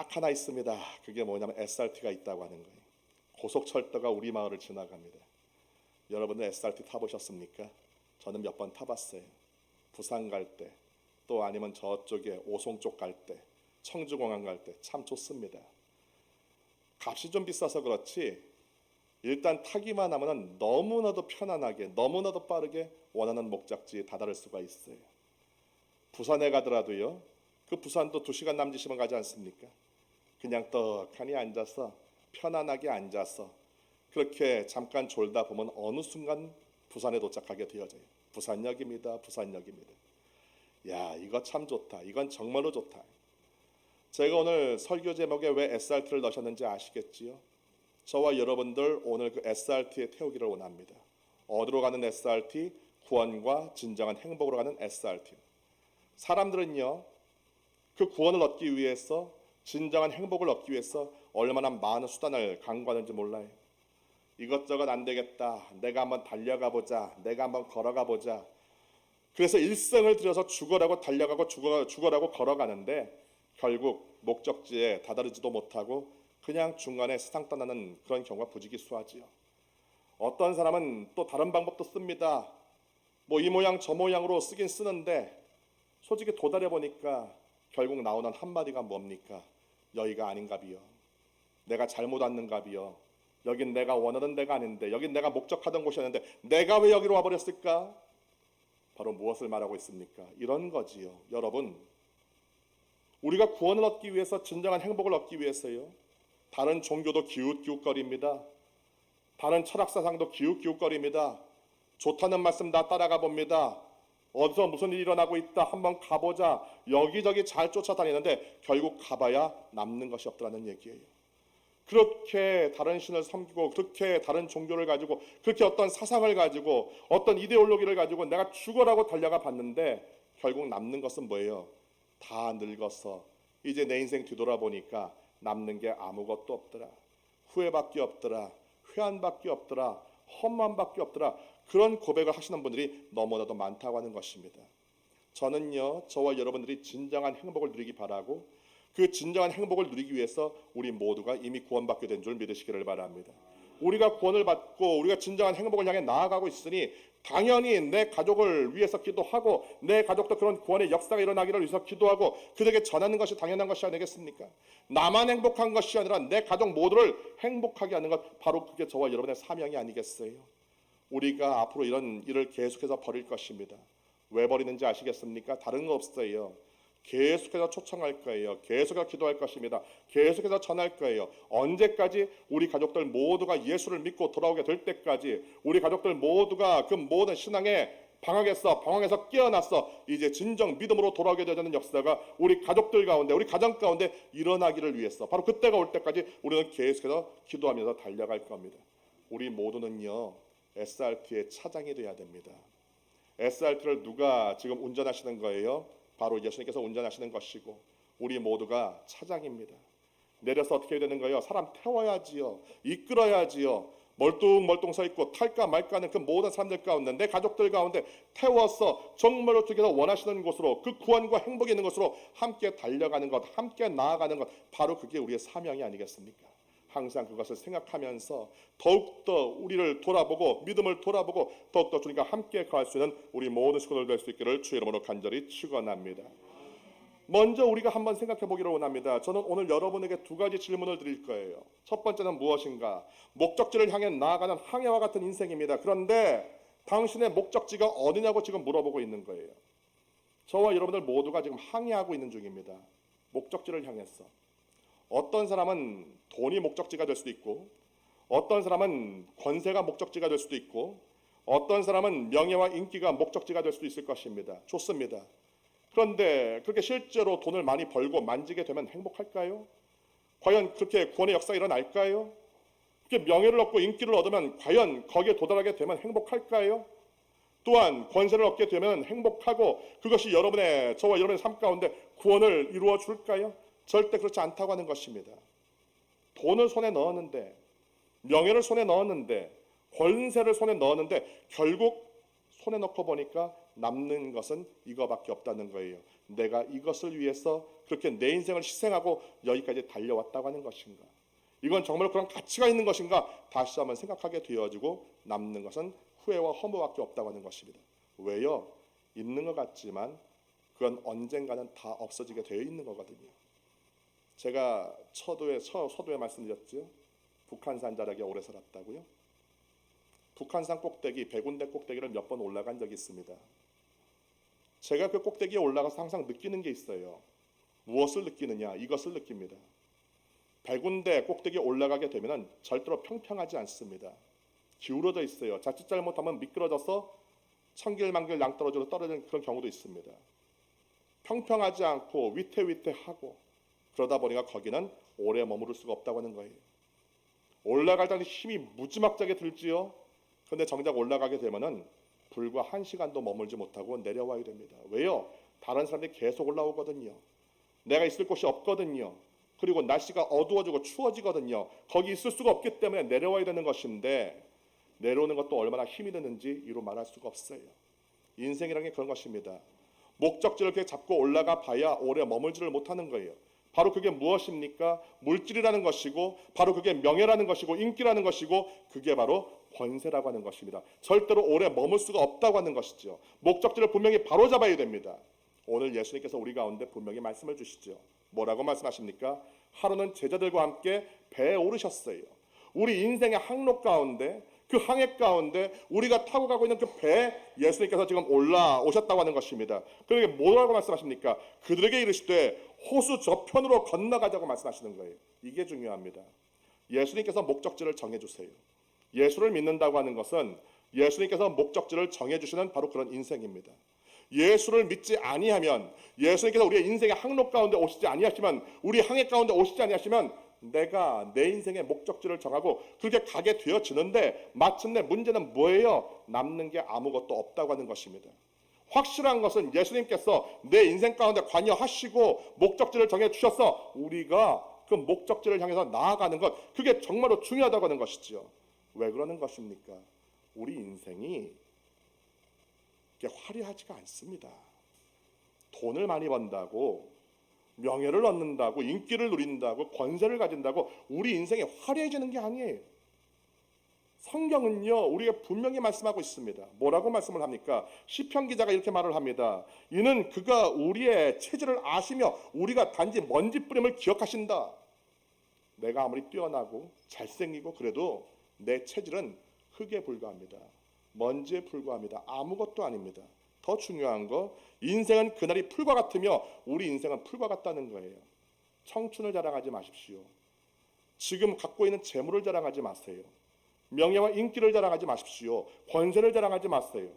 딱 하나 있습니다. 그게 뭐냐면 SRT가 있다고 하는 거예요. 고속철도가 우리 마을을 지나갑니다. 여러분들 SRT 타보셨습니까? 저는 몇 번 타봤어요. 부산 갈 때, 또 아니면 저쪽에 오송 쪽 갈 때, 청주공항 갈 때 참 좋습니다. 값이 좀 비싸서 그렇지 일단 타기만 하면 너무나도 편안하게, 너무나도 빠르게 원하는 목적지에 다다를 수가 있어요. 부산에 가더라도요, 그 부산도 2시간 남짓이면 가지 않습니까? 그냥 떡하니 앉아서 편안하게 앉아서 그렇게 잠깐 졸다 보면 어느 순간 부산에 도착하게 되어져요. 부산역입니다. 부산역입니다. 야, 이거 참 좋다. 이건 정말로 좋다. 제가 오늘 설교 제목에 왜 SRT를 넣으셨는지 아시겠지요? 저와 여러분들 오늘 그 SRT에 태우기를 원합니다. 어디로 가는 SRT? 구원과 진정한 행복으로 가는 SRT. 사람들은요, 그 구원을 얻기 위해서, 진정한 행복을 얻기 위해서 얼마나 많은 수단을 강구하는지 몰라요. 이것저것 안 되겠다. 내가 한번 달려가 보자. 내가 한번 걸어가 보자. 그래서 일생을 들여서 죽어라고 달려가고 죽어라고 걸어가는데 결국 목적지에 다다르지도 못하고 그냥 중간에 세상 떠나는 그런 경우가 부지기수하지요. 어떤 사람은 또 다른 방법도 씁니다. 뭐 이 모양 저 모양으로 쓰긴 쓰는데 솔직히 도달해 보니까 결국 나오는 한마디가 뭡니까? 여기가 아닌가비요. 내가 잘못 왔는가비요. 여긴 내가 원하던 데가 아닌데, 여긴 내가 목적하던 곳이었는데 내가 왜 여기로 와버렸을까? 바로 무엇을 말하고 있습니까? 이런 거지요. 여러분, 우리가 구원을 얻기 위해서, 진정한 행복을 얻기 위해서요, 다른 종교도 기웃기웃거립니다. 다른 철학사상도 기웃기웃거립니다. 좋다는 말씀 다 따라가 봅니다. 어디서 무슨 일이 일어나고 있다 한번 가보자. 여기저기 잘 쫓아다니는데 결국 가봐야 남는 것이 없더라는 얘기예요. 그렇게 다른 신을 섬기고, 그렇게 다른 종교를 가지고, 그렇게 어떤 사상을 가지고, 어떤 이데올로기를 가지고 내가 죽어라고 달려가 봤는데 결국 남는 것은 뭐예요? 다 늙어서 이제 내 인생 뒤돌아보니까 남는 게 아무것도 없더라. 후회밖에 없더라. 회한밖에 없더라. 험만밖에 없더라. 그런 고백을 하시는 분들이 너무나도 많다고 하는 것입니다. 저는요, 저와 여러분들이 진정한 행복을 누리기 바라고, 그 진정한 행복을 누리기 위해서 우리 모두가 이미 구원받게 된 줄 믿으시기를 바랍니다. 우리가 구원을 받고 우리가 진정한 행복을 향해 나아가고 있으니 당연히 내 가족을 위해서 기도하고, 내 가족도 그런 구원의 역사가 일어나기를 위해서 기도하고 그들에게 전하는 것이 당연한 것이 아니겠습니까? 나만 행복한 것이 아니라 내 가족 모두를 행복하게 하는 것, 바로 그게 저와 여러분의 사명이 아니겠어요? 우리가 앞으로 이런 일을 계속해서 벌일 것입니다. 왜 벌이는지 아시겠습니까? 다른 거 없어요. 계속해서 초청할 거예요. 계속해서 기도할 것입니다. 계속해서 전할 거예요. 언제까지? 우리 가족들 모두가 예수를 믿고 돌아오게 될 때까지, 우리 가족들 모두가 그 모든 신앙에 방황해서 깨어났어 이제 진정 믿음으로 돌아오게 되는 역사가 우리 가족들 가운데, 우리 가정 가운데 일어나기를 위해서, 바로 그때가 올 때까지 우리는 계속해서 기도하면서 달려갈 겁니다. 우리 모두는요, SRT의 차장이 돼야 됩니다. SRT를 누가 지금 운전하시는 거예요? 바로 예수님께서 운전하시는 것이고, 우리 모두가 차장입니다. 내려서 어떻게 해야 되는 거예요? 사람 태워야지요. 이끌어야지요. 멀뚱멀뚱 서 있고 탈까 말까 하는 그 모든 사람들 가운데, 내 가족들 가운데 태워서 정말로 주께서 원하시는 곳으로, 그 구원과 행복이 있는 곳으로 함께 달려가는 것, 함께 나아가는 것, 바로 그게 우리의 사명이 아니겠습니까? 항상 그것을 생각하면서 더욱더 우리를 돌아보고, 믿음을 돌아보고 더욱더 주님과 함께 갈 수 있는 우리 모든 식구들 될 수 있기를 주의 이름으로 간절히 축원합니다. 먼저 우리가 한번 생각해 보기를 원합니다. 저는 오늘 여러분에게 2가지 질문을 드릴 거예요. 첫 번째는 무엇인가? 목적지를 향해 나아가는 항해와 같은 인생입니다. 그런데 당신의 목적지가 어디냐고 지금 물어보고 있는 거예요. 저와 여러분들 모두가 지금 항해하고 있는 중입니다. 목적지를 향해서. 어떤 사람은 돈이 목적지가 될 수도 있고, 어떤 사람은 권세가 목적지가 될 수도 있고, 어떤 사람은 명예와 인기가 목적지가 될 수도 있을 것입니다. 좋습니다. 그런데 그렇게 실제로 돈을 많이 벌고 만지게 되면 행복할까요? 과연 그렇게 구원의 역사가 일어날까요? 그렇게 명예를 얻고 인기를 얻으면 과연 거기에 도달하게 되면 행복할까요? 또한 권세를 얻게 되면 행복하고 그것이 저와 여러분의 삶 가운데 구원을 이루어 줄까요? 절대 그렇지 않다고 하는 것입니다. 돈을 손에 넣었는데, 명예를 손에 넣었는데, 권세를 손에 넣었는데 결국 손에 넣고 보니까 남는 것은 이거밖에 없다는 거예요. 내가 이것을 위해서 그렇게 내 인생을 희생하고 여기까지 달려왔다고 하는 것인가? 이건 정말 그런 가치가 있는 것인가? 다시 한번 생각하게 되어지고 남는 것은 후회와 허무밖에 없다고 하는 것입니다. 왜요? 있는 것 같지만 그건 언젠가는 다 없어지게 되어 있는 거거든요. 제가 서두에 말씀드렸죠. 북한산 자락에 오래 살았다고요. 북한산 꼭대기, 백운대 꼭대기를 몇 번 올라간 적이 있습니다. 제가 그 꼭대기에 올라가서 항상 느끼는 게 있어요. 무엇을 느끼느냐? 이것을 느낍니다. 백운대 꼭대기에 올라가게 되면 절대로 평평하지 않습니다. 기울어져 있어요. 자칫 잘못하면 미끄러져서 천길만길 낭떠러지로 떨어지는 그런 경우도 있습니다. 평평하지 않고 위태위태하고 그러다 보니까 거기는 오래 머무를 수가 없다고 하는 거예요. 올라갈 때는 힘이 무지막지하게 들지요. 그런데 정작 올라가게 되면은 불과 1시간도 머물지 못하고 내려와야 됩니다. 왜요? 다른 사람들이 계속 올라오거든요. 내가 있을 곳이 없거든요. 그리고 날씨가 어두워지고 추워지거든요. 거기 있을 수가 없기 때문에 내려와야 되는 것인데 내려오는 것도 얼마나 힘이 드는지 이루 말할 수가 없어요. 인생이라는 게 그런 것입니다. 목적지를 이렇게 잡고 올라가 봐야 오래 머물지를 못하는 거예요. 바로 그게 무엇입니까? 물질이라는 것이고 바로 그게 명예라는 것이고 인기라는 것이고 그게 바로 권세라고 하는 것입니다. 절대로 오래 머물 수가 없다고 하는 것이죠. 목적지를 분명히 바로잡아야 됩니다. 오늘 예수님께서 우리 가운데 분명히 말씀을 주시죠. 뭐라고 말씀하십니까? 하루는 제자들과 함께 배에 오르셨어요. 우리 인생의 항로 가운데 그 항해 가운데 우리가 타고 가고 있는 그 배에 예수님께서 지금 올라오셨다고 하는 것입니다. 그러게 뭐라고 말씀하십니까? 그들에게 이르시되 호수 저편으로 건너가자고 말씀하시는 거예요. 이게 중요합니다. 예수님께서 목적지를 정해주세요. 예수를 믿는다고 하는 것은 예수님께서 목적지를 정해주시는 바로 그런 인생입니다. 예수를 믿지 아니하면 예수님께서 우리의 인생의 항로 가운데 오시지 아니하시면 우리 항해 가운데 오시지 아니하시면 내가 내 인생의 목적지를 정하고 그렇게 가게 되어지는데 마침내 문제는 뭐예요? 남는 게 아무것도 없다고 하는 것입니다. 확실한 것은 예수님께서 내 인생 가운데 관여하시고 목적지를 정해주셔서 우리가 그 목적지를 향해서 나아가는 것 그게 정말로 중요하다고 하는 것이죠. 왜 그러는 것입니까? 우리 인생이 화려하지가 않습니다. 돈을 많이 번다고 명예를 얻는다고 인기를 누린다고 권세를 가진다고 우리 인생이 화려해지는 게 아니에요. 성경은요 우리가 분명히 말씀하고 있습니다. 뭐라고 말씀을 합니까? 시편 기자가 이렇게 말을 합니다. 이는 그가 우리의 체질을 아시며 우리가 단지 먼지뿌림을 기억하신다. 내가 아무리 뛰어나고 잘생기고 그래도 내 체질은 흙에 불과합니다. 먼지에 불과합니다. 아무것도 아닙니다. 더 중요한 거 인생은 그날이 풀과 같으며 우리 인생은 풀과 같다는 거예요. 청춘을 자랑하지 마십시오. 지금 갖고 있는 재물을 자랑하지 마세요. 명예와 인기를 자랑하지 마십시오. 권세를 자랑하지 마세요.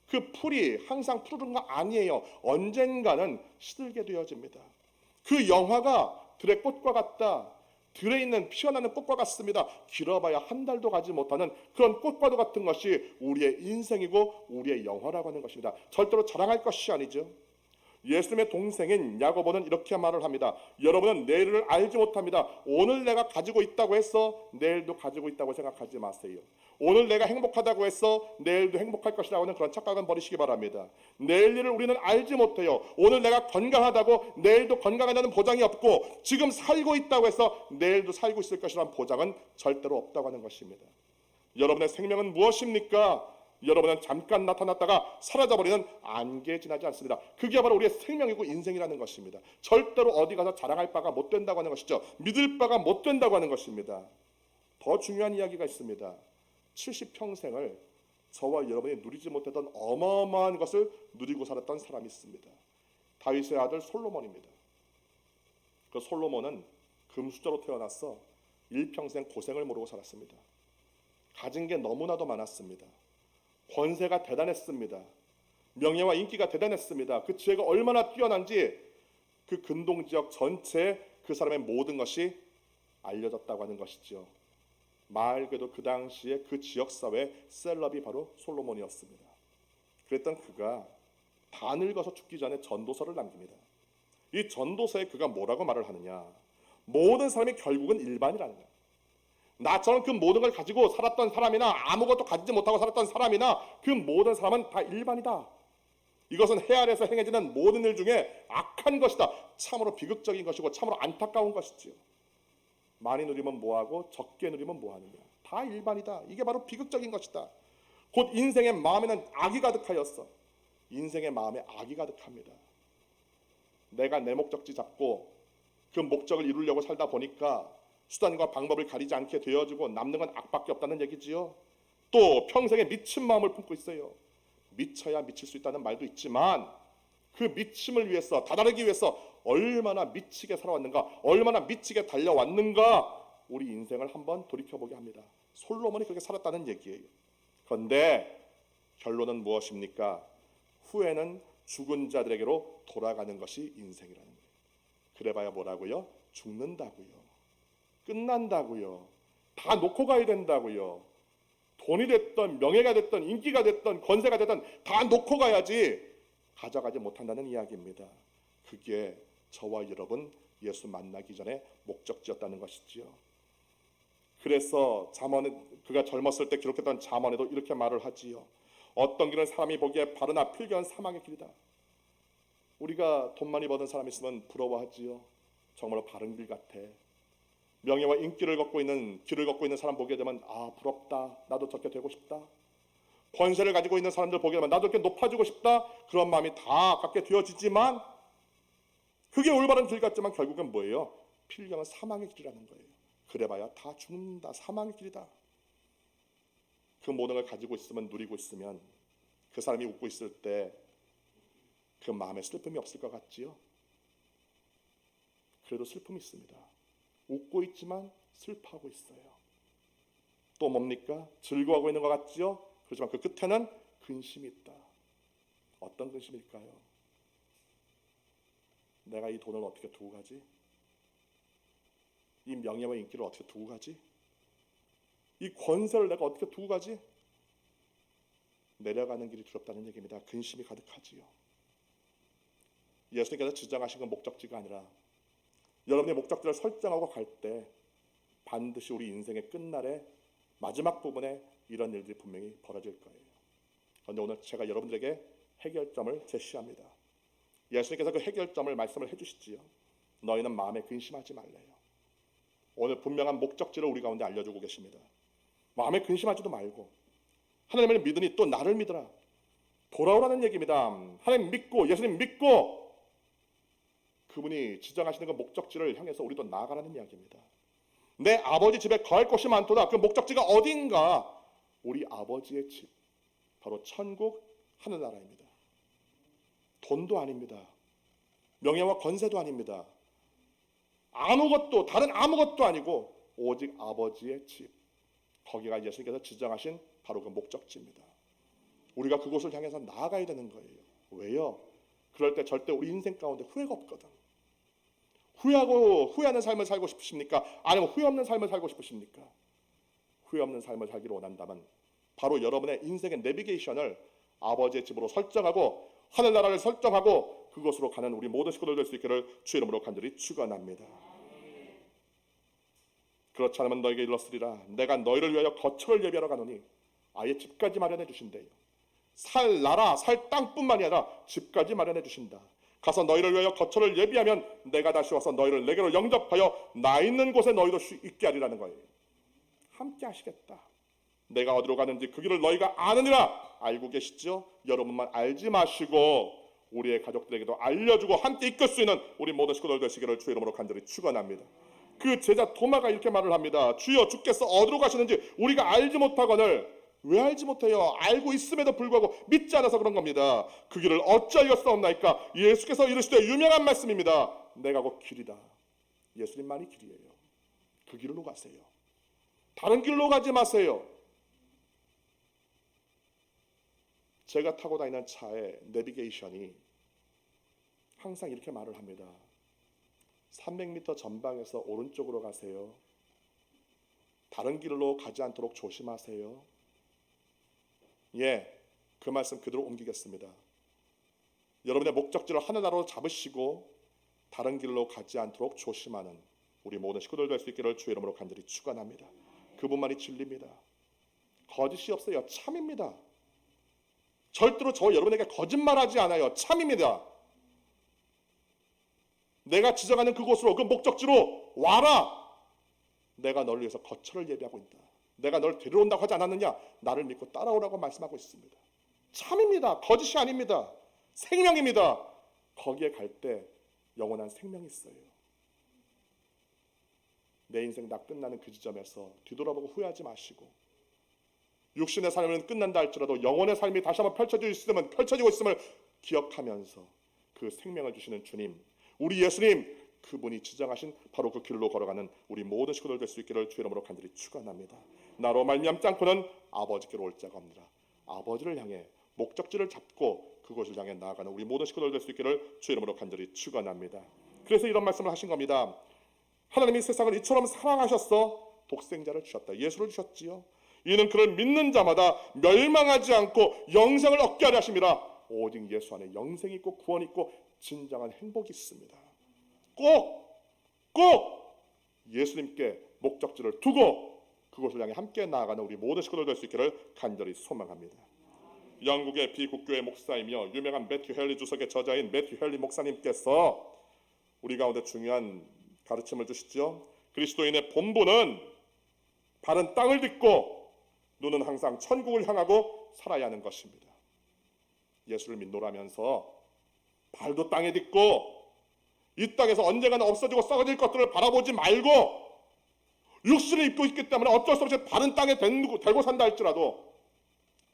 그 풀이 항상 푸른 거 아니에요. 언젠가는 시들게 되어집니다. 그 영화가 들의 꽃과 같다. 들에 있는 피어나는 꽃과 같습니다. 길어봐야 한 달도 가지 못하는 그런 꽃과도 같은 것이 우리의 인생이고 우리의 영화라고 하는 것입니다. 절대로 자랑할 것이 아니죠. 예수님의 동생인 야고보는 이렇게 말을 합니다. 여러분은 내일을 알지 못합니다. 오늘 내가 가지고 있다고 해서 내일도 가지고 있다고 생각하지 마세요. 오늘 내가 행복하다고 해서 내일도 행복할 것이라고 하는 그런 착각은 버리시기 바랍니다. 내일 일을 우리는 알지 못해요. 오늘 내가 건강하다고 내일도 건강하다는 보장이 없고 지금 살고 있다고 해서 내일도 살고 있을 것이라는 보장은 절대로 없다고 하는 것입니다. 여러분의 생명은 무엇입니까? 여러분은 잠깐 나타났다가 사라져버리는 안개에 지나지 않습니다. 그게 바로 우리의 생명이고 인생이라는 것입니다. 절대로 어디 가서 자랑할 바가 못 된다고 하는 것이죠. 믿을 바가 못 된다고 하는 것입니다. 더 중요한 이야기가 있습니다. 70평생을 저와 여러분이 누리지 못했던 어마어마한 것을 누리고 살았던 사람이 있습니다. 다윗의 아들 솔로몬입니다. 그 솔로몬은 금수저로 태어나서 일평생 고생을 모르고 살았습니다. 가진 게 너무나도 많았습니다. 권세가 대단했습니다. 명예와 인기가 대단했습니다. 그 지혜가 얼마나 뛰어난지 그 근동 지역 전체에 그 사람의 모든 것이 알려졌다고 하는 것이죠. 말 그대로 그 당시에 그 지역사회의 셀럽이 바로 솔로몬이었습니다. 그랬던 그가 다 늙어서 죽기 전에 전도서를 남깁니다. 이 전도서에 그가 뭐라고 말을 하느냐? 모든 사람이 결국은 일반이라는 거예요. 나처럼 그 모든 걸 가지고 살았던 사람이나 아무것도 가지지 못하고 살았던 사람이나 그 모든 사람은 다 일반이다. 이것은 해 아래에서 행해지는 모든 일 중에 악한 것이다. 참으로 비극적인 것이고 참으로 안타까운 것이지요. 많이 누리면 뭐하고 적게 누리면 뭐하느냐. 다 일반이다. 이게 바로 비극적인 것이다. 곧 인생의 마음에는 악이 가득하였어. 인생의 마음에 악이 가득합니다. 내가 내 목적지 잡고 그 목적을 이루려고 살다 보니까 수단과 방법을 가리지 않게 되어지고 남는 건 악밖에 없다는 얘기지요. 또 평생에 미친 마음을 품고 있어요. 미쳐야 미칠 수 있다는 말도 있지만 그 미침을 위해서 다다르기 위해서 얼마나 미치게 살아왔는가, 얼마나 미치게 달려왔는가, 우리 인생을 한번 돌이켜보게 합니다. 솔로몬이 그렇게 살았다는 얘기예요. 그런데 결론은 무엇입니까? 후에는 죽은 자들에게로 돌아가는 것이 인생이라는 거예요. 그래봐야 뭐라고요? 죽는다고요. 끝난다고요. 다 놓고 가야 된다고요. 돈이 됐던 명예가 됐던 인기가 됐던 권세가 됐던 다 놓고 가야지 가져가지 못한다는 이야기입니다. 그게 저와 여러분 예수 만나기 전에 목적지였다는 것이지요. 그래서 잠언에 그가 젊었을 때 기록했던 잠언에도 이렇게 말을 하지요. 어떤 길은 사람이 보기에 바르나 필경은 사망의 길이다. 우리가 돈 많이 버는 사람 있으면 부러워하지요. 정말로 바른 길 같아. 명예와 인기를 걷고 있는 길을 걷고 있는 사람 보게 되면 아 부럽다. 나도 저렇게 되고 싶다. 권세를 가지고 있는 사람들 보게 되면 나도 이렇게 높아지고 싶다. 그런 마음이 다 갖게 되어지지만 그게 올바른 길 같지만 결국은 뭐예요? 필경은 사망의 길이라는 거예요. 그래봐야 다 죽는다. 사망의 길이다. 그 모든 걸 가지고 있으면 누리고 있으면 그 사람이 웃고 있을 때 그 마음에 슬픔이 없을 것 같지요? 그래도 슬픔이 있습니다. 웃고 있지만 슬퍼하고 있어요. 또 뭡니까? 즐거워하고 있는 것 같지요? 그렇지만 그 끝에는 근심이 있다. 어떤 근심일까요? 내가 이 돈을 어떻게 두고 가지? 이 명예와 인기를 어떻게 두고 가지? 이 권세를 내가 어떻게 두고 가지? 내려가는 길이 두렵다는 얘기입니다. 근심이 가득하지요. 예수님께서 지정하신 건 목적지가 아니라 여러분의 목적지를 설정하고 갈 때 반드시 우리 인생의 끝날에 마지막 부분에 이런 일들이 분명히 벌어질 거예요. 그런데 오늘 제가 여러분들에게 해결점을 제시합니다. 예수님께서 그 해결점을 말씀을 해주시지요. 너희는 마음에 근심하지 말래요. 오늘 분명한 목적지를 우리 가운데 알려주고 계십니다. 마음에 근심하지도 말고 하나님을 믿으니 또 나를 믿으라. 돌아오라는 얘기입니다. 하나님 믿고 예수님 믿고 그분이 지정하시는 그 목적지를 향해서 우리도 나아가라는 이야기입니다. 내 아버지 집에 거할 곳이 많도다. 그 목적지가 어딘가? 우리 아버지의 집, 바로 천국 하늘나라입니다. 돈도 아닙니다. 명예와 권세도 아닙니다. 아무것도 다른 아무것도 아니고 오직 아버지의 집, 거기가 예수님께서 지정하신 바로 그 목적지입니다. 우리가 그곳을 향해서 나아가야 되는 거예요. 왜요? 그럴 때 절대 우리 인생 가운데 후회가 없거든. 후회하는 삶을 살고 싶으십니까? 아니면 후회 없는 삶을 살고 싶으십니까? 후회 없는 삶을 살기를 원한다면 바로 여러분의 인생의 내비게이션을 아버지의 집으로 설정하고 하늘나라를 설정하고 그곳으로 가는 우리 모든 식구들 될 수 있기를 주의 이름으로 간절히 축원합니다. 그렇지 않으면 너에게 일렀으리라. 내가 너희를 위하여 거처를 예비하러 가노니 아예 집까지 마련해 주신대요. 살 나라, 살 땅뿐만이 아니라 집까지 마련해 주신다. 가서 너희를 위하여 거처를 예비하면 내가 다시 와서 너희를 내게로 영접하여 나 있는 곳에 너희도 있게 하리라는 거예요. 함께 하시겠다. 내가 어디로 가는지 그 길을 너희가 아느니라. 알고 계시죠? 여러분만 알지 마시고 우리의 가족들에게도 알려주고 함께 이끌 수 있는 우리 모든 식구들 되시기를 주의 이름으로 간절히 축원합니다. 그 제자 도마가 이렇게 말을 합니다. 주여 주께서 어디로 가시는지 우리가 알지 못하거늘. 왜 알지 못해요? 알고 있음에도 불구하고 믿지 않아서 그런 겁니다. 그 길을 어찌하여 싸움나이까? 예수께서 이르시되 유명한 말씀입니다. 내가 곧 길이다. 예수님만이 길이에요. 그 길로 가세요. 다른 길로 가지 마세요. 제가 타고 다니는 차의 내비게이션이 항상 이렇게 말을 합니다. 300m 전방에서 오른쪽으로 가세요. 다른 길로 가지 않도록 조심하세요. 그 말씀 그대로 옮기겠습니다. 여러분의 목적지를 하늘나라로 잡으시고 다른 길로 가지 않도록 조심하는 우리 모든 식구들 될 수 있기를 주의 이름으로 간절히 축원합니다. 그분만이 진리입니다. 거짓이 없어요. 참입니다. 절대로 저 여러분에게 거짓말하지 않아요. 참입니다. 내가 지정하는 그곳으로, 그 목적지로 와라. 내가 너를 위해서 거처를 예비하고 있다. 내가 널 데려온다고 하지 않았느냐? 나를 믿고 따라오라고 말씀하고 있습니다. 참입니다. 거짓이 아닙니다. 생명입니다. 거기에 갈 때 영원한 생명이 있어요. 내 인생 다 끝나는 그 지점에서 뒤돌아보고 후회하지 마시고, 육신의 삶은 끝난다 할지라도 영혼의 삶이 다시 한번 펼쳐지고 있음을 기억하면서 그 생명을 주시는 주님, 우리 예수님, 그분이 지정하신 바로 그 길로 걸어가는 우리 모든 식구들 될 수 있기를 주의 이름으로 간절히 축원합니다. 나로 말미암지 않고는 아버지께로 올 자가 없느라. 아버지를 향해 목적지를 잡고 그곳을 향해 나아가는 우리 모든 식구들 될 수 있기를 주의 이름으로 간절히 축원합니다. 그래서 이런 말씀을 하신 겁니다. 하나님이 세상을 이처럼 사랑하셨어 독생자를 주셨다. 예수를 주셨지요. 이는 그를 믿는 자마다 멸망하지 않고 영생을 얻게 하려 하심이라. 오직 예수 안에 영생이 있고 구원이 있고 진정한 행복이 있습니다. 꼭 예수님께 목적지를 두고 그곳을 향해 함께 나아가는 우리 모든 식구들 될 수 있기를 간절히 소망합니다. 영국의 비국교회 목사이며 유명한 매튜 헨리 주석의 저자인 매튜 헨리 목사님께서 우리 가운데 중요한 가르침을 주시죠. 그리스도인의 본분은 발은 땅을 딛고 눈은 항상 천국을 향하고 살아야 하는 것입니다. 예수를 믿노라면서 발도 땅에 딛고 이 땅에서 언젠가는 없어지고 썩어질 것들을 바라보지 말고, 육신을 입고 있기 때문에 어쩔 수 없이 발은 땅에 대고 산다 할지라도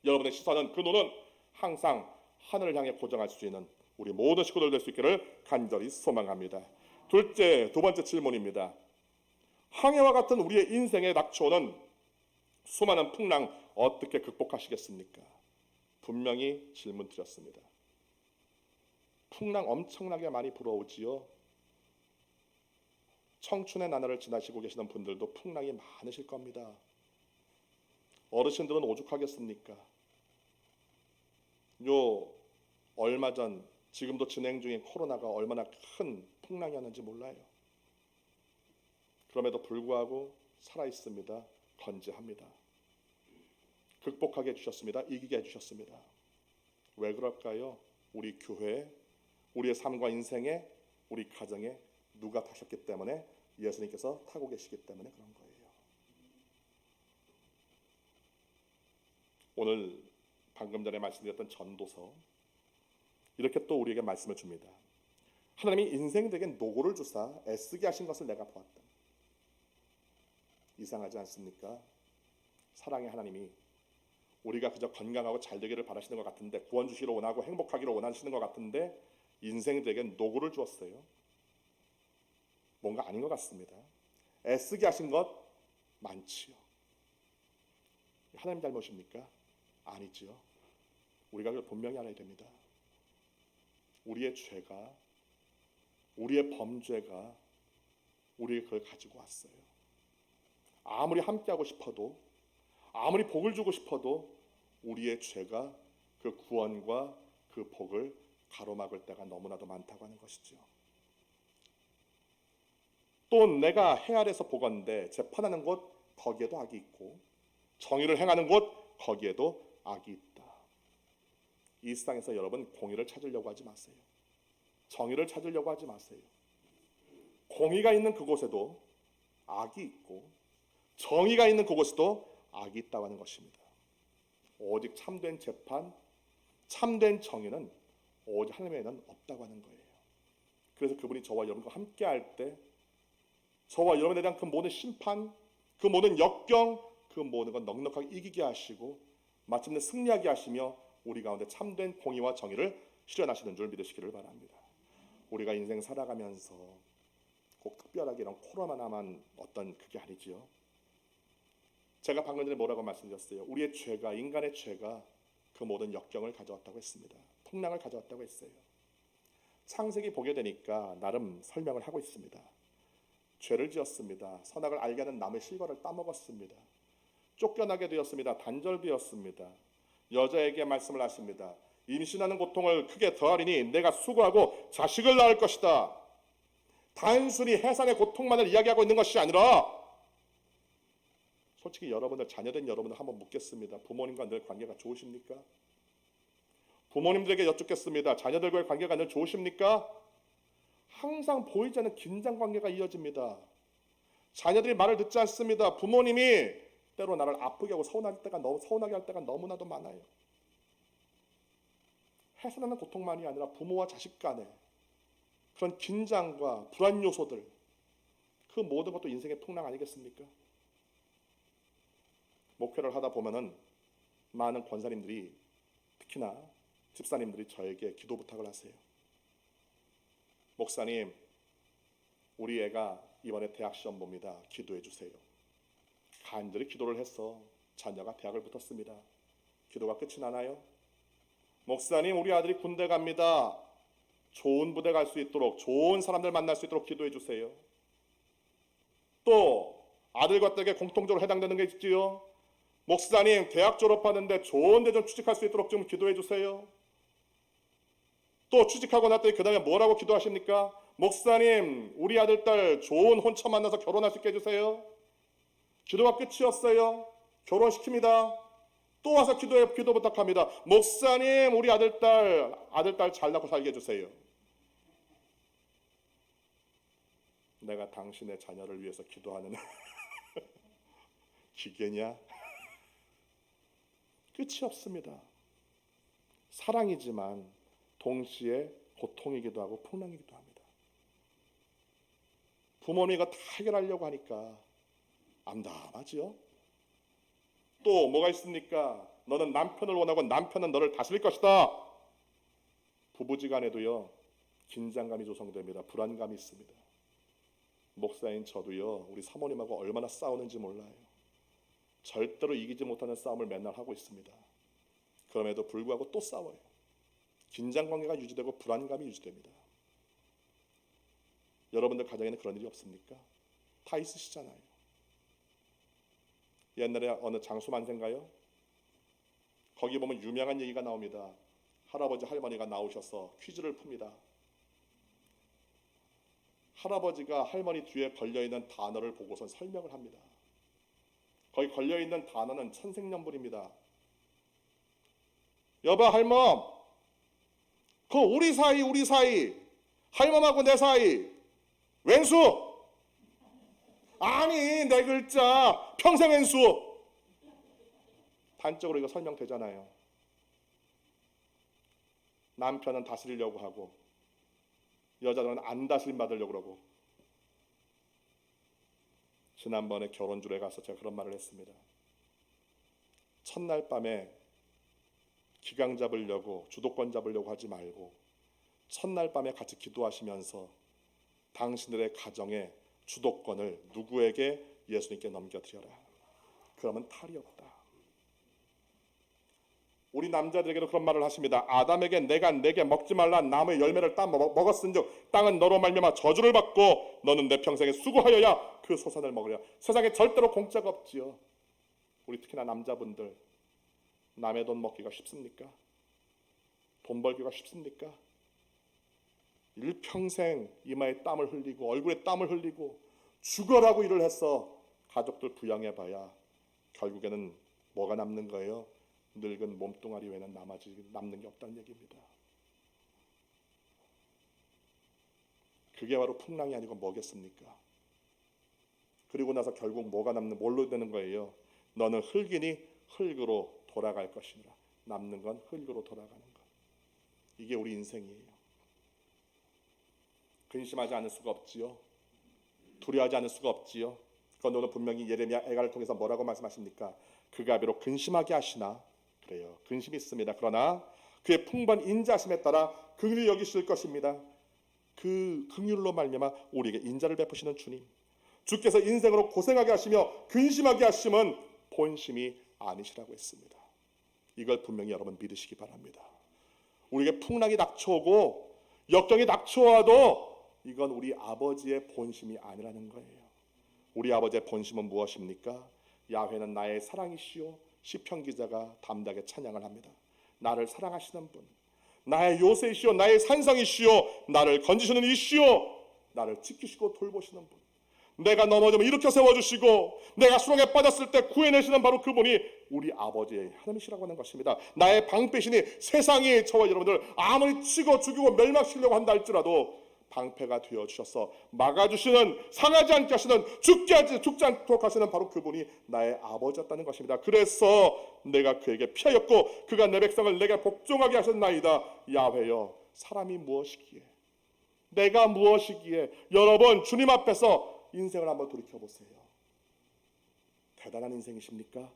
여러분의 시선은, 그 눈은 항상 하늘을 향해 고정할 수 있는 우리 모든 식구들 될 수 있기를 간절히 소망합니다. 두 번째 질문입니다. 항해와 같은 우리의 인생에 닥쳐오는 수많은 풍랑 어떻게 극복하시겠습니까? 분명히 질문 드렸습니다. 풍랑 엄청나게 많이 불어오지요. 청춘의 나날을 지나시고 계시는 분들도 풍랑이 많으실 겁니다. 어르신들은 오죽하겠습니까? 얼마 전 지금도 진행 중인 코로나가 얼마나 큰 풍랑이었는지 몰라요. 그럼에도 불구하고 살아있습니다. 건재합니다. 극복하게 해주셨습니다. 이기게 해주셨습니다. 왜 그럴까요? 우리 교회에, 우리의 삶과 인생에, 우리 가정에 누가 타셨기 때문에, 예수님께서 타고 계시기 때문에 그런 거예요. 오늘 방금 전에 말씀드렸던 전도서, 이렇게 또 우리에게 말씀을 줍니다. 하나님이 인생들에게 노고를 주사 애쓰게 하신 것을 내가 보았다. 이상하지 않습니까? 사랑의 하나님이 우리가 그저 건강하고 잘 되기를 바라시는 것 같은데, 구원 주시기를 원하고 행복하기를 원하시는 것 같은데 인생들에게 노고를 주었어요. 뭔가 아닌 것 같습니다. 애쓰게 하신 것 많지요. 하나님 잘못입니까? 아니지요. 우리가 그걸 분명히 알아야 됩니다. 우리의 죄가, 우리의 범죄가 우리에게 그걸 가지고 왔어요. 아무리 함께하고 싶어도, 아무리 복을 주고 싶어도 우리의 죄가 그 구원과 그 복을 가로막을 때가 너무나도 많다고 하는 것이죠. 또 내가 해 아래서 보건대 재판하는 곳, 거기에도 악이 있고 정의를 행하는 곳, 거기에도 악이 있다. 이 세상에서 여러분 공의를 찾으려고 하지 마세요. 정의를 찾으려고 하지 마세요. 공의가 있는 그곳에도 악이 있고 정의가 있는 그곳에도 악이 있다고 하는 것입니다. 오직 참된 재판, 참된 정의는 오직 하나님에는 없다고 하는 거예요. 그래서 그분이 저와 여러분과 함께 할 때 저와 여러분에 대한 그 모든 심판, 그 모든 역경, 그 모든 건 넉넉하게 이기게 하시고 마침내 승리하게 하시며 우리 가운데 참된 공의와 정의를 실현하시는 줄 믿으시기를 바랍니다. 우리가 인생 살아가면서 꼭 특별하게 이런 코로나만 어떤 그게 아니지요. 제가 방금 전에 뭐라고 말씀드렸어요? 우리의 죄가, 인간의 죄가 그 모든 역경을 가져왔다고 했습니다. 풍랑을 가져왔다고 했어요. 창세기 보게 되니까 나름 설명을 하고 있습니다. 죄를 지었습니다. 선악을 알게 하는 나무의 실과를 따먹었습니다. 쫓겨나게 되었습니다. 단절되었습니다. 여자에게 말씀을 하십니다. 임신하는 고통을 크게 더하리니 내가 수고하고 자식을 낳을 것이다. 단순히 해산의 고통만을 이야기하고 있는 것이 아니라, 솔직히 여러분들, 자녀된 여러분들 한번 묻겠습니다. 부모님과 늘 관계가 좋으십니까? 부모님들에게 여쭙겠습니다. 자녀들과의 관계가 늘 좋으십니까? 항상 보이지 않는 긴장 관계가 이어집니다. 자녀들이 말을 듣지 않습니다. 부모님이 때로 나를 아프게 하고 서운하게 할 때가 너무나도 많아요. 해서나는 고통만이 아니라 부모와 자식 간의 그런 긴장과 불안 요소들, 그 모든 것도 인생의 풍랑 아니겠습니까? 목회를 하다 보면은 많은 권사님들이, 특히나 집사님들이 저에게 기도 부탁을 하세요. 목사님, 우리 애가 이번에 대학 시험 봅니다. 기도해 주세요. 간절히 기도를 해서 자녀가 대학을 붙었습니다. 기도가 끝이 나나요? 목사님, 우리 아들이 군대 갑니다. 좋은 부대 갈 수 있도록, 좋은 사람들 만날 수 있도록 기도해 주세요. 또 아들과 딸에게 공통적으로 해당되는 게 있지요. 목사님, 대학 졸업하는데 좋은 데 좀 취직할 수 있도록 좀 기도해 주세요. 또 취직하고 났더니 그 다음에 뭐라고 기도하십니까? 목사님, 우리 아들, 딸 좋은 혼처 만나서 결혼할 수 있게 해주세요. 기도가 끝이었어요. 결혼시킵니다. 또 와서 기도 부탁합니다. 목사님, 우리 아들, 딸 잘 낳고 살게 해주세요. 내가 당신의 자녀를 위해서 기도하는 기계냐? 끝이 없습니다. 사랑이지만 동시에 고통이기도 하고 풍랑이기도 합니다. 부모님이 이거 다 해결하려고 하니까 암담하지요. 또 뭐가 있습니까? 너는 남편을 원하고 남편은 너를 다스릴 것이다. 부부지간에도요, 긴장감이 조성됩니다. 불안감이 있습니다. 목사인 저도요, 우리 사모님하고 얼마나 싸우는지 몰라요. 절대로 이기지 못하는 싸움을 맨날 하고 있습니다. 그럼에도 불구하고 또 싸워요. 긴장관계가 유지되고 불안감이 유지됩니다. 여러분들 가정에는 그런 일이 없습니까? 다 있으시잖아요. 옛날에 어느 장수만세인가요? 거기 보면 유명한 얘기가 나옵니다. 할아버지 할머니가 나오셔서 퀴즈를 풉니다. 할아버지가 할머니 뒤에 걸려있는 단어를 보고선 설명을 합니다. 거기 걸려있는 단어는 천생연분입니다. 여봐 할멈, 그 우리 사이 할멈하고 내 사이 왼수. 아니 내 글자 평생 왼수. 단적으로 이거 설명되잖아요. 남편은 다스리려고 하고 여자들은 안 다스림 받으려고 그러고. 지난번에 결혼주례 가서 제가 그런 말을 했습니다. 첫날 밤에 기강 잡으려고 주도권 잡으려고 하지 말고 첫날 밤에 같이 기도하시면서 당신들의 가정의 주도권을 누구에게? 예수님께 넘겨드려라. 그러면 탈이 없다. 우리 남자들에게도 그런 말을 하십니다. 아담에게 내가 내게 먹지 말라 나무의 열매를 따 먹었은즉 땅은 너로 말미암아 저주를 받고 너는 내 평생에 수고하여야 그 소산을 먹으려. 세상에 절대로 공짜가 없지요. 우리 특히나 남자분들, 남의 돈 먹기가 쉽습니까? 돈 벌기가 쉽습니까? 일평생 이마에 땀을 흘리고 얼굴에 땀을 흘리고 죽어라고 일을 해서 가족들 부양해봐야 결국에는 뭐가 남는 거예요? 늙은 몸뚱아리 외에는 남는 게 없다는 얘기입니다. 그게 바로 풍랑이 아니고 뭐겠습니까? 그리고 나서 결국 뭐가 뭘로 되는 거예요? 너는 흙이니 흙으로 돌아갈 것이니라. 남는 건 흙으로 돌아가는 것. 이게 우리 인생이에요. 근심하지 않을 수가 없지요. 두려워하지 않을 수가 없지요. 그건 오늘 분명히 예레미야 애가를 통해서 뭐라고 말씀하십니까? 그가 비록 근심하게 하시나 그래요. 근심이 있습니다. 그러나 그의 풍부한 인자심에 따라 긍휼히 여기실 것입니다. 그 긍휼로 말미암아 우리에게 인자를 베푸시는 주님. 주께서 인생으로 고생하게 하시며 근심하게 하심은 본심이 아니시라고 했습니다. 이걸 분명히 여러분 믿으시기 바랍니다. 우리에게 풍랑이 닥쳐오고 역경이 닥쳐와도 이건 우리 아버지의 본심이 아니라는 거예요. 우리 아버지의 본심은 무엇입니까? 야훼는 나의 사랑이시오. 시편 기자가 담대하게 찬양을 합니다. 나를 사랑하시는 분, 나의 요새이시오, 나의 산성이시오, 나를 건지시는 이시오, 나를 지키시고 돌보시는 분, 내가 넘어지면 일으켜 세워주시고 내가 수렁에 빠졌을 때 구해내시는 바로 그분이 우리 아버지의 하나님이시라고 하는 것입니다. 나의 방패시니 세상이 저와 여러분들 아무리 치고 죽이고 멸망시키려고 한다 할지라도 방패가 되어주셔서 막아주시는, 상하지 않게 하시는, 죽지 않도록 하시는 바로 그분이 나의 아버지였다는 것입니다. 그래서 내가 그에게 피하였고 그가 내 백성을 내게 복종하게 하셨나이다. 야훼여, 사람이 무엇이기에, 내가 무엇이기에. 여러분, 주님 앞에서 인생을 한번 돌이켜보세요. 대단한 인생이십니까?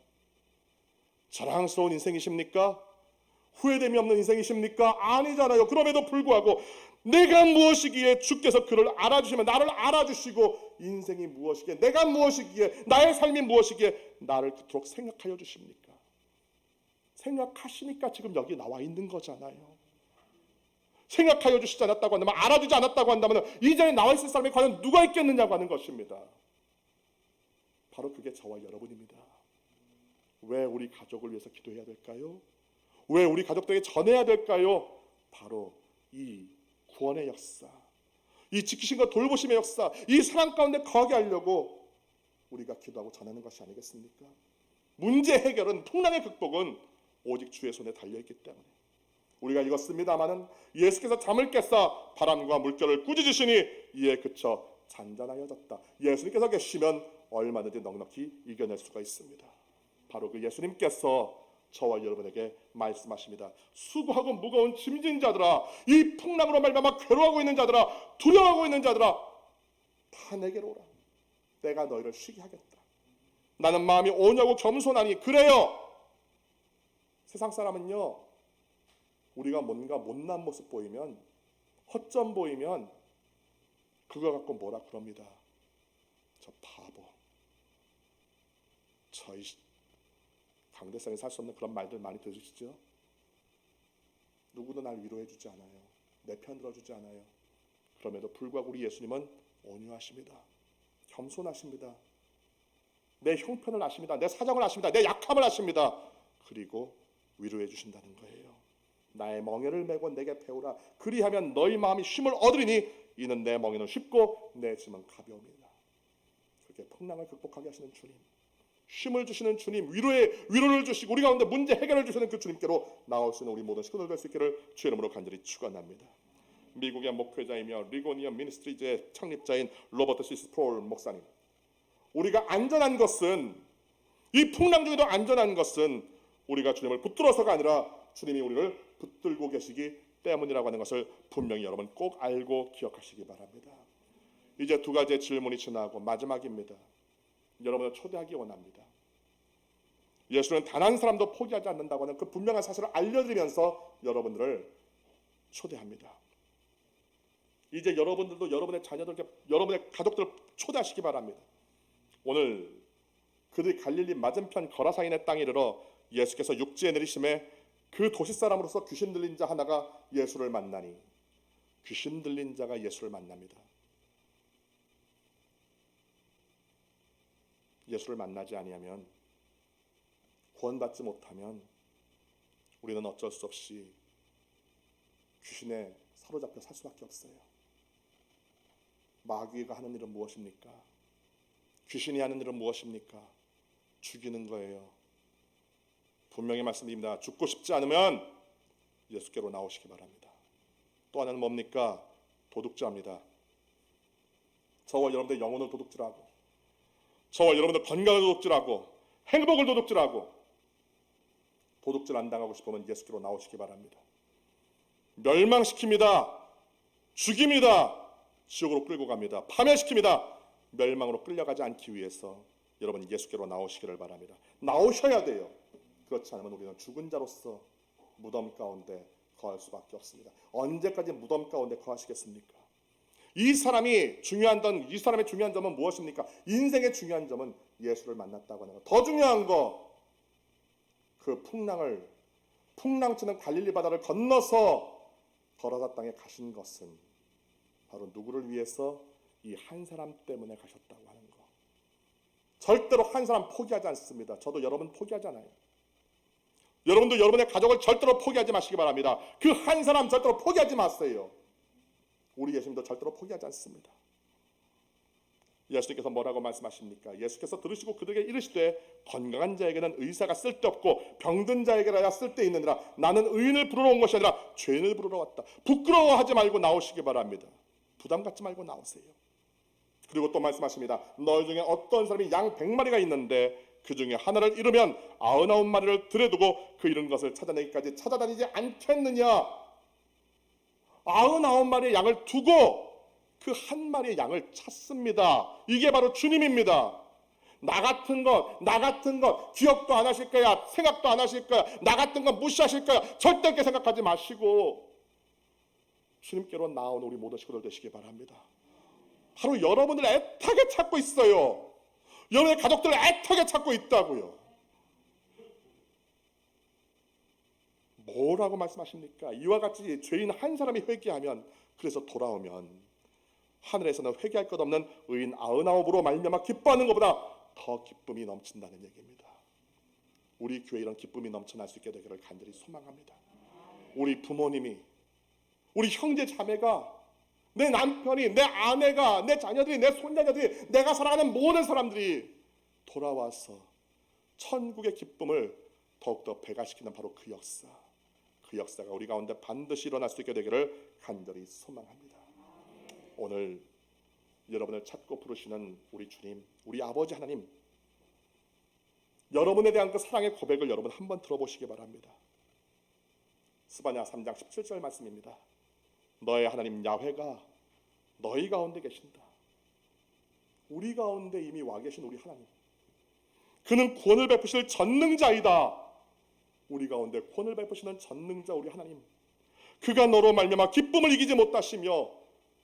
자랑스러운 인생이십니까? 후회됨이 없는 인생이십니까? 아니잖아요. 그럼에도 불구하고 내가 무엇이기에 주께서 그를 알아주시면 나를 알아주시고, 인생이 무엇이기에, 내가 무엇이기에, 나의 삶이 무엇이기에 나를 그토록 생각하여 주십니까? 생각하시니까 지금 여기 나와 있는 거잖아요. 생각하여 주시지 않았다고 한다면, 알아주지 않았다고 한다면 이 자리에 나와 있을 사람이 과연 누가 있겠느냐고 하는 것입니다. 바로 그게 저와 여러분입니다. 왜 우리 가족을 위해서 기도해야 될까요? 왜 우리 가족들에게 전해야 될까요? 바로 이 구원의 역사, 이 지키신과 돌보심의 역사, 이 사랑 가운데 거하게 하려고 우리가 기도하고 전하는 것이 아니겠습니까? 문제 해결은, 풍랑의 극복은 오직 주의 손에 달려있기 때문에. 우리가 읽었습니다마는 예수께서 잠을 깨사 바람과 물결을 꾸짖으시니 이에 그쳐 잔잔하여졌다. 예수님께서 계시면 얼마든지 넉넉히 이겨낼 수가 있습니다. 바로 그 예수님께서 저와 여러분에게 말씀하십니다. 수고하고 무거운 짐진 자들아, 이 풍랑으로 말미암아 괴로워하고 있는 자들아, 두려워하고 있는 자들아, 다 내게로 오라. 내가 너희를 쉬게 하겠다. 나는 마음이 온유하고 겸손하니. 그래요. 세상 사람은요, 우리가 뭔가 못난 모습 보이면, 허점 보이면 그거 갖고 뭐라 그럽니다. 저 바보, 저희 강대상에 살 수 없는 그런 말들 많이 들으시죠? 누구도 날 위로해 주지 않아요. 내 편 들어주지 않아요. 그럼에도 불구하고 우리 예수님은 온유하십니다. 겸손하십니다. 내 형편을 아십니다. 내 사정을 아십니다. 내 약함을 아십니다. 그리고 위로해 주신다는 거예요. 나의 멍에를 메고 내게 배우라. 그리하면 너희 마음이 쉼을 얻으리니 이는 내 멍에는 쉽고 내 짐은 가벼움이다. 그렇게 풍랑을 극복하게 하시는 주님, 쉼을 주시는 주님, 위로를 주시고 우리 가운데 문제 해결을 주시는 그 주님께로 나올 수 있는 우리 모든 식구들 될 수 있기를 주의 이름으로 간절히 축원합니다. 미국의 목회자이며 리고니언 미니스트리즈의 창립자인 로버트 C. 스프롤 목사님, 우리가 안전한 것은, 이 풍랑 중에도 안전한 것은 우리가 주님을 붙들어서가 아니라 주님이 우리를 붙들고 계시기 때문이라고 하는 것을 분명히 여러분 꼭 알고 기억하시기 바랍니다. 이제 두 가지의 질문이 지나고 마지막입니다. 여러분을 초대하기 원합니다. 예수는 단 한 사람도 포기하지 않는다고 하는 그 분명한 사실을 알려드리면서 여러분들을 초대합니다. 이제 여러분들도 여러분의 자녀들께, 여러분의 가족들을 초대하시기 바랍니다. 오늘 그들이 갈릴리 맞은편 거라사인의 땅에 이르러 예수께서 육지에 내리심에 그 도시 사람으로서 귀신 들린 자 하나가 예수를 만나니, 귀신 들린 자가 예수를 만납니다. 예수를 만나지 아니하면, 구원받지 못하면 우리는 어쩔 수 없이 귀신에 사로잡혀 살 수밖에 없어요. 마귀가 하는 일은 무엇입니까? 귀신이 하는 일은 무엇입니까? 죽이는 거예요. 분명히 말씀드립니다. 죽고 싶지 않으면 예수께로 나오시기 바랍니다. 또 하나는 뭡니까? 도둑질합니다. 저와 여러분들 영혼을 도둑질하고, 저와 여러분들 건강을 도둑질하고, 행복을 도둑질하고, 도둑질 안 당하고 싶으면 예수께로 나오시기 바랍니다. 멸망시킵니다. 죽입니다. 지옥으로 끌고 갑니다. 파멸시킵니다. 멸망으로 끌려가지 않기 위해서 여러분 예수께로 나오시기를 바랍니다. 나오셔야 돼요. 그렇지 않으면 우리는 죽은 자로서 무덤 가운데 거할 수밖에 없습니다. 언제까지 무덤 가운데 거하시겠습니까? 이 사람의 중요한 점은 무엇입니까? 인생의 중요한 점은 예수를 만났다고 하는 것. 더 중요한 거, 그 풍랑치는 갈릴리 바다를 건너서 거라사 땅에 가신 것은 바로 누구를 위해서? 이 한 사람 때문에 가셨다고 하는 거. 절대로 한 사람 포기하지 않습니다. 저도 여러분 포기하잖아요. 여러분도 여러분의 가족을 절대로 포기하지 마시기 바랍니다. 그 한 사람 절대로 포기하지 마세요. 우리 예수님도 절대로 포기하지 않습니다. 예수님께서 뭐라고 말씀하십니까? 예수께서 들으시고 그들에게 이르시되 건강한 자에게는 의사가 쓸데없고 병든 자에게라야 쓸데있느니라. 나는 의인을 부르러 온 것이 아니라 죄인을 부르러 왔다. 부끄러워하지 말고 나오시기 바랍니다. 부담 갖지 말고 나오세요. 그리고 또 말씀하십니다. 너희 중에 어떤 사람이 양 100마리가 있는데 그 중에 하나를 잃으면 99마리를 들여두고 그 잃은 것을 찾아내기까지 찾아다니지 않겠느냐. 99마리의 양을 두고 그 한 마리의 양을 찾습니다. 이게 바로 주님입니다. 나 같은 것 기억도 안 하실 거야. 생각도 안 하실 거야. 나 같은 건 무시하실 거야. 절대 그렇게 생각하지 마시고 주님께로 나온 우리 모든 식구들 되시기 바랍니다. 바로 여러분을 애타게 찾고 있어요. 여러분의 가족들을 애타게 찾고 있다고요. 뭐라고 말씀하십니까? 이와 같이 죄인 한 사람이 회개하면, 그래서 돌아오면 하늘에서는 회개할 것 없는 의인 99으로 말미암아 기뻐하는 것보다 더 기쁨이 넘친다는 얘기입니다. 우리 교회 이런 기쁨이 넘쳐날 수 있게 되기를 간절히 소망합니다. 우리 부모님이, 우리 형제 자매가, 내 남편이, 내 아내가, 내 자녀들이, 내 손자녀들이, 내가 사랑하는 모든 사람들이 돌아와서 천국의 기쁨을 더욱더 배가시키는 바로 그 역사가 우리 가운데 반드시 일어날 수 있게 되기를 간절히 소망합니다. 오늘 여러분을 찾고 부르시는 우리 주님, 우리 아버지 하나님, 여러분에 대한 그 사랑의 고백을 여러분 한번 들어보시기 바랍니다. 스바냐 3장 17절 말씀입니다. 너의 하나님 야훼가 너희 가운데 계신다. 우리 가운데 이미 와 계신 우리 하나님, 그는 구원을 베푸실 전능자이다. 우리 가운데 구원을 베푸시는 전능자 우리 하나님, 그가 너로 말미암아 기쁨을 이기지 못하시며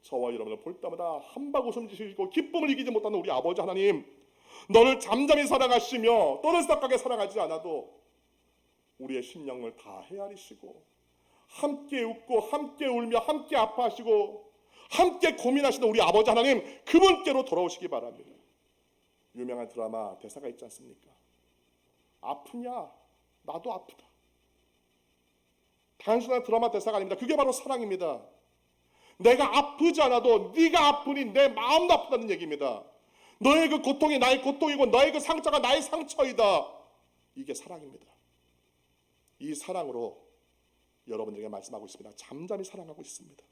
저와 여러분을 볼 때마다 한박 웃음 지시고 기쁨을 이기지 못하는 우리 아버지 하나님, 너를 잠잠히 사랑하시며 떠들썩하게 사랑하지 않아도 우리의 심령을 다 헤아리시고 함께 웃고 함께 울며 함께 아파하시고 함께 고민하시는 우리 아버지 하나님, 그분께로 돌아오시기 바랍니다. 유명한 드라마 대사가 있지 않습니까? 아프냐? 나도 아프다. 단순한 드라마 대사가 아닙니다. 그게 바로 사랑입니다. 내가 아프지 않아도 네가 아프니 내 마음도 아프다는 얘기입니다. 너의 그 고통이 나의 고통이고 너의 그 상처가 나의 상처이다. 이게 사랑입니다. 이 사랑으로 여러분들에게 말씀하고 있습니다. 잠잠히 사랑하고 있습니다.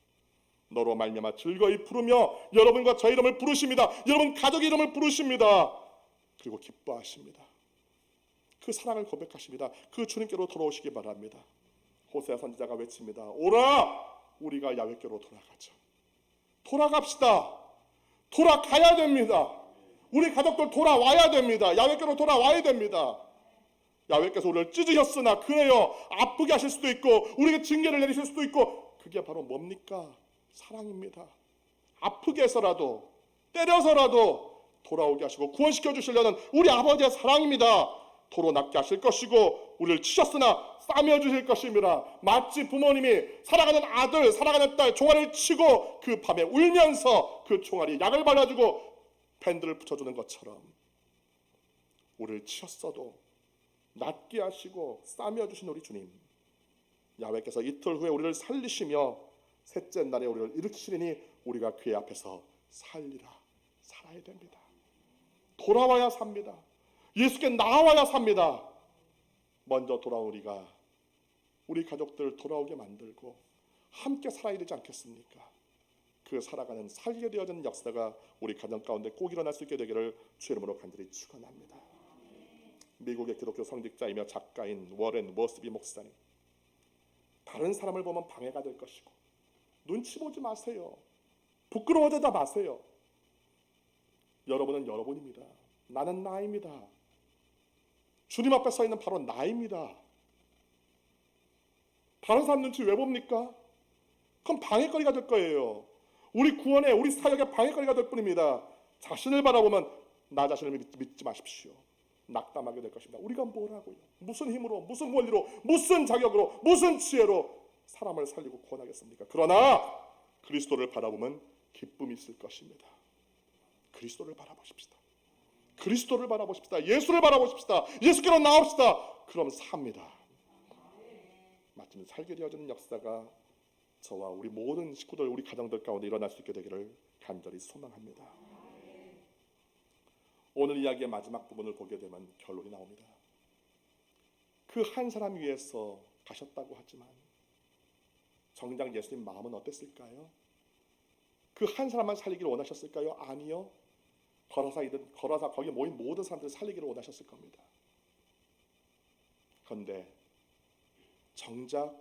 너로 말미암아 즐거이 부르며 여러분과 저 이름을 부르십니다. 여러분 가족 이름을 부르십니다. 그리고 기뻐하십니다. 그 사랑을 고백하십니다. 그 주님께로 돌아오시기 바랍니다. 호세아 선지자가 외칩니다. 오라! 우리가 야훼께로 돌아가자. 돌아갑시다. 돌아가야 됩니다. 우리 가족들 돌아와야 됩니다. 야훼께로 돌아와야 됩니다. 야훼께서 우리를 찢으셨으나 그래요. 아프게 하실 수도 있고 우리에게 징계를 내리실 수도 있고, 그게 바로 뭡니까? 사랑입니다. 아프게 해서라도 때려서라도 돌아오게 하시고 구원시켜 주시려는 우리 아버지의 사랑입니다. 도로 낫게 하실 것이고 우리를 치셨으나 싸매 주실 것입니다. 마치 부모님이 사랑하는 아들, 사랑하는 딸 종아리를 치고 그 밤에 울면서 그 종아리에 약을 발라주고 밴드를 붙여주는 것처럼 우리를 치셨어도 낫게 하시고 싸매 주신 우리 주님, 야훼께서 이틀 후에 우리를 살리시며 셋째 날에 우리를 일으키시리니 우리가 그의 앞에서 살아야 됩니다. 돌아와야 삽니다. 예수께 나와야 삽니다. 먼저 돌아온 우리가 우리 가족들 돌아오게 만들고 함께 살아야 되지 않겠습니까? 그 살아가는 살게 되어지는 역사가 우리 가정 가운데 꼭 일어날 수 있게 되기를 주의 이름으로 간절히 축원합니다. 미국의 기독교 성직자이며 작가인 워렌 워스비 목사님, 다른 사람을 보면 방해가 될 것이고 눈치 보지 마세요. 부끄러워하지 마세요. 여러분은 여러분입니다. 나는 나입니다. 주님 앞에 서 있는 바로 나입니다. 다른 사람 눈치 왜 봅니까? 그럼 방해거리가 될 거예요. 우리 구원에, 우리 사역에 방해거리가 될 뿐입니다. 자신을 바라보면 나 자신을 믿지 마십시오. 낙담하게 될 것입니다. 우리가 뭘 하고요? 무슨 힘으로, 무슨 원리로, 무슨 자격으로, 무슨 지혜로 사람을 살리고 구원하겠습니까? 그러나 그리스도를 바라보면 기쁨이 있을 것입니다. 그리스도를 바라보십시다. 그리스도를 바라보십시다. 예수를 바라보십시다. 예수께로 나옵시다. 그럼 삽니다. 마침 살게 되어지는 역사가 저와 우리 모든 식구들, 우리 가정들 가운데 일어날 수 있게 되기를 간절히 소망합니다. 오늘 이야기의 마지막 부분을 보게 되면 결론이 나옵니다. 그 한 사람 위해서 가셨다고 하지만 정작 예수님 마음은 어땠을까요? 그 한 사람만 살리기를 원하셨을까요? 아니요. 걸어서 거기 모인 모든 사람들을 살리기를 원하셨을 겁니다. 그런데 정작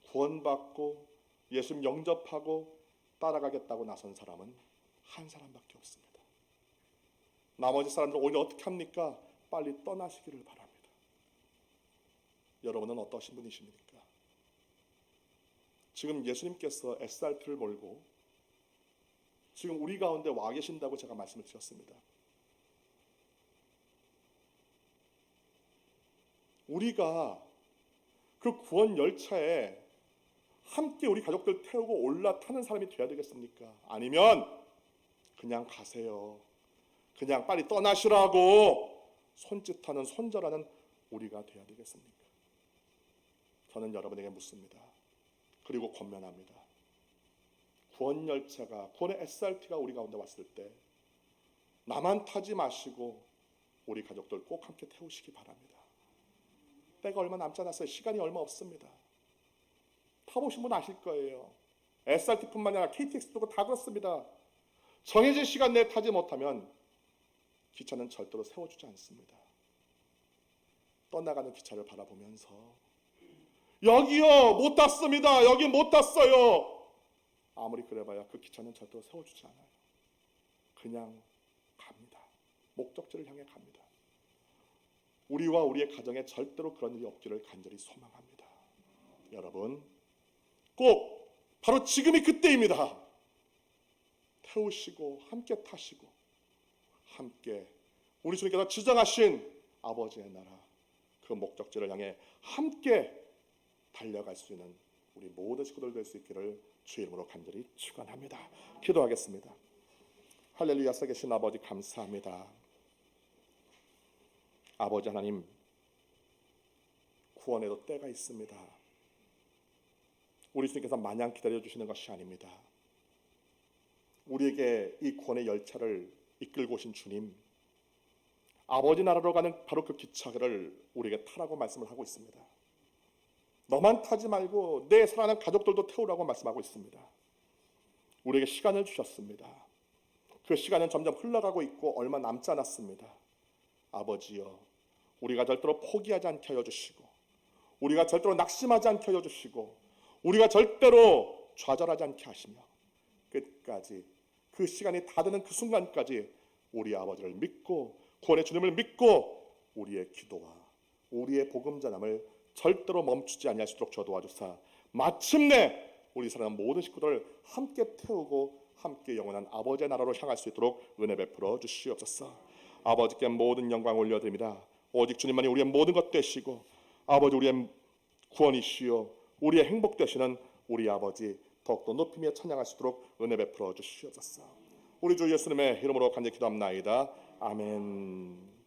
구원받고 예수님 영접하고 따라가겠다고 나선 사람은 한 사람밖에 없습니다. 나머지 사람들은 오히려 어떻게 합니까? 빨리 떠나시기를 바랍니다. 여러분은 어떠신 분이십니까? 지금 예수님께서 SRT를 몰고 지금 우리 가운데 와 계신다고 제가 말씀을 드렸습니다. 우리가 그 구원 열차에 함께 우리 가족들 태우고 올라타는 사람이 되어야 되겠습니까? 아니면 그냥 가세요. 그냥 빨리 떠나시라고 손짓하는 손절하는 우리가 되어야 되겠습니까? 저는 여러분에게 묻습니다. 그리고 권면합니다. 구원 열차가, 구원의 SRT가 우리 가운데 왔을 때 나만 타지 마시고 우리 가족들 꼭 함께 태우시기 바랍니다. 때가 얼마 남지 않았어요. 시간이 얼마 없습니다. 타보신 분 아실 거예요. SRT뿐만 아니라 KTX도 다 그렇습니다. 정해진 시간 내에 타지 못하면 기차는 절대로 세워주지 않습니다. 떠나가는 기차를 바라보면서 여기요 못 탔습니다. 여기 못 탔어요. 아무리 그래봐야 그 기차는 절대로 세워주지 않아요. 그냥 갑니다. 목적지를 향해 갑니다. 우리와 우리의 가정에 절대로 그런 일이 없기를 간절히 소망합니다. 여러분 꼭 바로 지금이 그때입니다. 태우시고 함께 타시고 함께 우리 주님께서 지정하신 아버지의 나라 그 목적지를 향해 함께 달려갈 수 있는 우리 모든 식구들 될 수 있기를 주의 이름으로 간절히 축원합니다. 기도하겠습니다. 할렐루야. 살아계신 아버지 감사합니다. 아버지 하나님, 구원에도 때가 있습니다. 우리 주님께서 마냥 기다려주시는 것이 아닙니다. 우리에게 이 구원의 열차를 이끌고 오신 주님, 아버지 나라로 가는 바로 그 기차를 우리에게 타라고 말씀을 하고 있습니다. 너만 타지 말고 내 사랑하는 가족들도 태우라고 말씀하고 있습니다. 우리에게 시간을 주셨습니다. 그 시간은 점점 흘러가고 있고 얼마 남지 않았습니다. 아버지여, 우리가 절대로 포기하지 않게 하여 주시고, 우리가 절대로 낙심하지 않게 하여 주시고, 우리가 절대로 좌절하지 않게 하시며, 끝까지 그 시간이 다 되는 그 순간까지 우리 아버지를 믿고 구원의 주님을 믿고 우리의 기도와 우리의 복음 전함을 절대로 멈추지 아니할 수 있도록 도와주사 마침내 우리 사랑하는 모든 식구들을 함께 태우고 함께 영원한 아버지의 나라로 향할 수 있도록 은혜 베풀어 주시옵소서. 아버지께 모든 영광 올려드립니다. 오직 주님만이 우리의 모든 것 되시고 아버지 우리의 구원이시요 우리의 행복 되시는 우리 아버지 더욱더 높이며 찬양할 수 있도록 은혜 베풀어 주시옵소서. 우리 주 예수님의 이름으로 간절히 기도합나이다. 아멘.